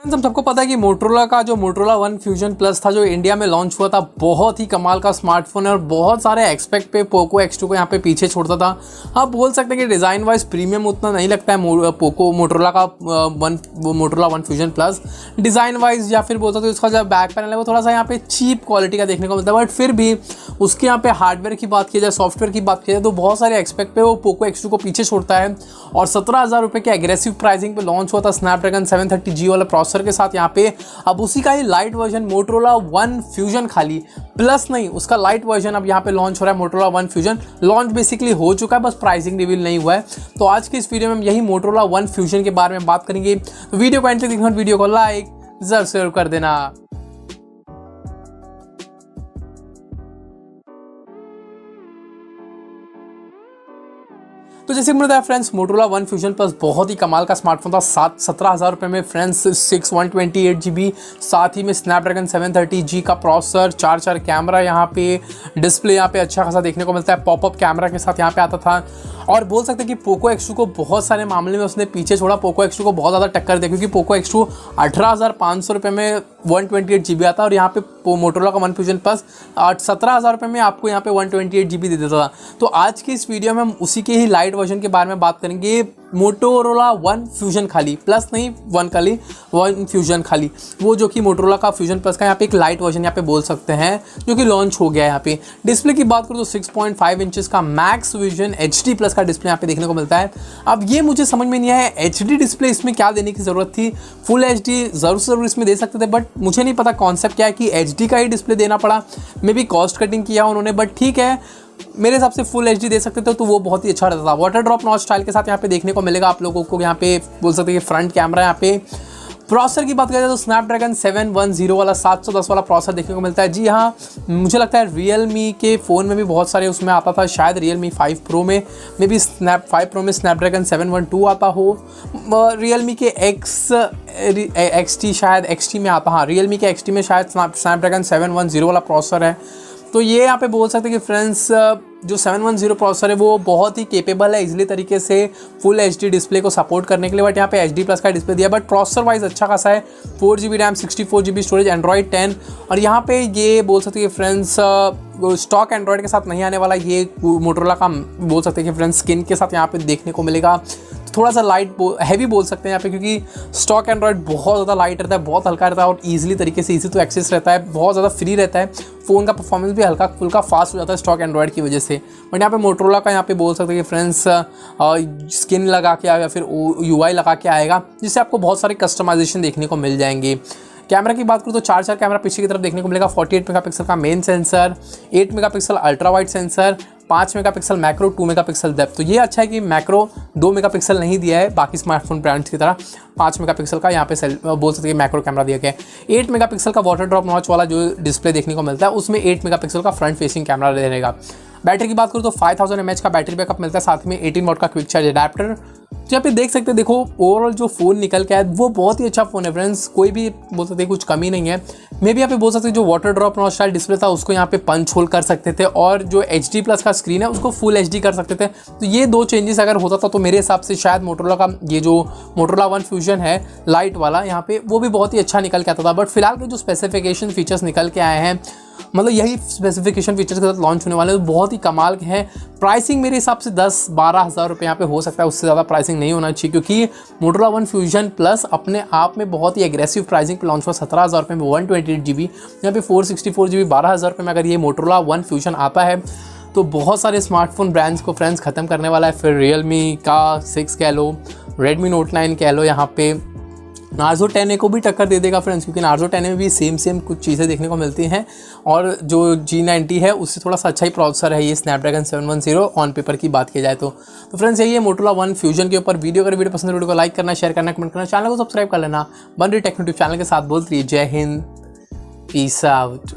हम सबको पता है कि मोटोरोला का जो मोटोरोला वन फ्यूजन प्लस था जो इंडिया में लॉन्च हुआ था, बहुत ही कमाल का स्मार्टफोन है और बहुत सारे एक्सपेक्ट पे पोको X2 को यहाँ पे पीछे छोड़ता था। आप बोल सकते हैं कि डिज़ाइन वाइज प्रीमियम उतना नहीं लगता है Motorola one fusion plus design wise, या फिर बोल सकते हैं उसका जो बैक पैनल है वो थोड़ा सा यहाँ पे चीप क्वालिटी का देखने को मिलता है। बट फिर भी उसके यहाँ पे हार्डवेयर की बात की जाए, सॉफ्टवेयर की बात की जाए, तो बहुत सारे एक्सपेक्ट पे वो पोको X2 को पीछे छोड़ता है। और 17,000 रुपये के एग्रेसिव प्राइसिंग पे लॉन्च हुआ था स्नैपड्रैगन 730G वाला प्रोसेसर के साथ। यहाँ पे अब उसी का ही light version Motorola one fusion, खाली प्लस नहीं, उसका लाइट वर्जन अब यहाँ पे लॉन्च हो रहा है। Motorola one fusion launch basically हो चुका है, बस प्राइसिंग रिवील नहीं हुआ है। तो आज की इस वीडियो में हम यही मोटोरोला वन फ्यूजन के बारे में बात करेंगे। तो वीडियो को एंड तक देखना, वीडियो को लाइक जरूर कर देना। तो जैसे मुझे बताया friends, Motorola one fusion plus बहुत ही कमाल का स्मार्टफोन था। 17,000 रुपये में फ्रेंड्स 128GB, साथ ही में स्नैपड्रैगन 730G का प्रोसेसर, 4 कैमरा, यहाँ पे डिस्प्ले यहाँ पे अच्छा खासा देखने को मिलता है, पॉपअप कैमरा के साथ यहाँ पे आता था। और बोल सकते हैं कि पोको X2 को बहुत सारे मामले में उसने पीछे छोड़ा। पोको X2 को बहुत ज़्यादा टक्कर दे, क्योंकि पोको X2 18,500 रुपये में 128GB आता है और यहाँ पे मोटोरोला का वन फ्यूजन प्लस 17,000 रुपये में आपको यहाँ पे 128GB दे देता था। तो आज की इस वीडियो में हम उसी के ही लाइट वर्जन के बारे में बात करेंगे। मोटोरोला वन फ्यूजन खाली, प्लस नहीं वन खाली, वन फ्यूजन खाली, वो जो कि मोटोरोला का फ्यूजन प्लस का यहाँ पे एक लाइट वर्जन यहाँ पे बोल सकते हैं, जो कि लॉन्च हो गया है। यहाँ पे डिस्प्ले की बात करूँ तो 6.5 इंचेस का मैक्स विजन HD प्लस का डिस्प्ले यहाँ पे देखने को मिलता है। अब ये मुझे समझ में नहीं आया HD डिस्प्ले इसमें क्या देने की ज़रूरत थी। फुल HD ज़रूर इसमें दे सकते थे, बट मुझे नहीं पता कॉन्सेप्ट क्या है कि HD का ही डिस्प्ले देना पड़ा। मे बी कॉस्ट कटिंग किया उन्होंने, बट ठीक है, मेरे हिसाब से फुल HD दे सकते थे तो वो बहुत ही अच्छा रहता था। वाटर ड्रॉप नॉच स्टाइल के साथ यहाँ पे देखने को मिलेगा आप लोगों को। यहाँ पे बोल सकते हैं कि फ्रंट कैमरा, यहाँ पे प्रोसेसर की बात करें तो स्नैपड्रैगन 710 वाला 710 वाला प्रोसेसर देखने को मिलता है। जी हाँ, मुझे लगता है रियलमी के फ़ोन में भी बहुत सारे उसमें आता था, शायद रियलमी 5 प्रो में, मे बी 5 प्रो में स्नैपड्रैगन 712 आता हो। रियलमी के XT शायद XT में आता, हाँ रियलमी के XT में शायद स्नैपड्रैगन 710 वाला प्रोसेसर है। तो ये यहाँ पे बोल सकते हैं कि फ्रेंड्स जो 710 प्रोसेसर है वो बहुत ही केपेबल है इजीली तरीके से फुल HD डिस्प्ले को सपोर्ट करने के लिए। बट यहाँ पे HD प्लस का डिस्प्ले दिया, बट प्रोसेसर वाइज अच्छा खासा है। 4GB RAM, 64GB storage, Android 10। और यहाँ पे ये बोल सकते हैं कि फ्रेंड्स स्टॉक एंड्रॉयड के साथ नहीं आने वाला, ये मोटोरोला का बोल सकते हैं कि फ्रेंड्स स्किन के साथ यहाँ पे देखने को मिलेगा। थोड़ा सा लाइट हैवी बोल सकते हैं यहाँ पे, क्योंकि स्टॉक एंड्रॉयड बहुत ज़्यादा लाइट रहता है, बहुत हल्का रहता है और ईजिली तरीके से ईजी टू एक्सेस रहता है, बहुत ज़्यादा फ्री रहता है। फ़ोन का परफॉर्मेंस भी हल्का फुल्का फास्ट हो जाता है स्टॉक एंड्रॉयड की वजह से। बट यहाँ पे मोटोरोला का यहाँ पे बोल सकते हैं कि फ्रेंड्स स्किन लगा के आएगा, फिर UI लगा के आएगा, जिससे आपको बहुत सारे कस्टमाइजेशन देखने को मिल जाएंगे। कैमरा की बात करूँ तो 4 कैमरा पीछे की तरफ देखने को मिलेगा। 48 मेगापिक्सल का main sensor, 8 megapixel ultra wide sensor, 5 megapixel macro, 2 megapixel depth. तो ये अच्छा है कि मैक्रो 2 मेगापिक्सल नहीं दिया है बाकी स्मार्टफोन ब्रांड्स की तरह, 5 मेगापिक्सल का यहाँ पे बोल सकते हैं मैक्रो कैमरा दिया गया है। 8 मेगापिक्सल का वाटर ड्रॉप नॉच वाला जो डिस्प्ले देखने को मिलता है, उसमें 8 मेगापिक्सल का फ्रंट फेसिंग कैमरा रहेगा। बैटरी की बात करूँ तो 5000 mAh का बैटरी बैकअप मिलता है, साथ में 18 वाट का क्विक चार्ज अडेप्टर। तो यहाँ पे देख सकते हैं, देखो ओवरऑल जो फ़ोन निकल के आया वो बहुत ही अच्छा फ़ोन है फ्रेंड्स, कोई भी बोल सकते हैं कुछ कमी नहीं है। मे भी यहाँ पे बोल सकते हैं जो water drop notch style display था उसको यहाँ पे पंच होल कर सकते थे, और जो HD प्लस का स्क्रीन है उसको फुल HD कर सकते थे। तो ये दो चेंजेस अगर होता था तो मेरे हिसाब से शायद मोटोरोला का ये जो मोटोरोला वन फ्यूजन है लाइट वाला, यहाँ पे वो भी बहुत ही अच्छा निकल के आता था। बट फिलहाल के जो स्पेसिफिकेशन फीचर्स निकल के आए हैं, मतलब यही स्पेसिफिकेशन फीचर्स के साथ लॉन्च होने वाले हैं, बहुत ही कमाल के हैं। प्राइसिंग मेरे हिसाब से 10-12 हज़ार रुपये यहाँ पे हो सकता है, उससे ज़्यादा प्राइसिंग नहीं होना चाहिए, क्योंकि मोटोरोला वन फ्यूजन प्लस अपने आप में बहुत ही एग्रेसिव प्राइसिंग पे लॉन्च हुआ। 17,000 रुपये में 128GB, यहाँ पे 464GB, 12,000 रुपये में अगर ये मोटोरोला वन फ्यूजन आता है तो बहुत सारे स्मार्टफोन ब्रांड्स को फ्रेंड्स ख़त्म करने वाला है। फिर रियलमी का 6 कह लो, रेडमी नोट 9 कह लो, यहाँ पे नार्जो 10A को भी टक्कर दे देगा फ्रेंड्स, क्योंकि नार्जो 10A में भी सेम कुछ चीज़ें देखने को मिलती हैं। और जो G90 है उससे थोड़ा सा अच्छा ही प्रोसेसर है ये स्नैपड्रैगन 710 ऑन पेपर की बात की जाए तो फ्रेंड्स यही है मोटोरोला वन फ्यूजन के ऊपर वीडियो। अगर वीडियो पसंद है वीडियो को लाइक करना, शेयर करना, कमेंट करना, चैनल को सब्सक्राइब कर लेना। बन रही टेक्नो टिप चैनल के साथ बोलती है जय हिंद, पीस आउट।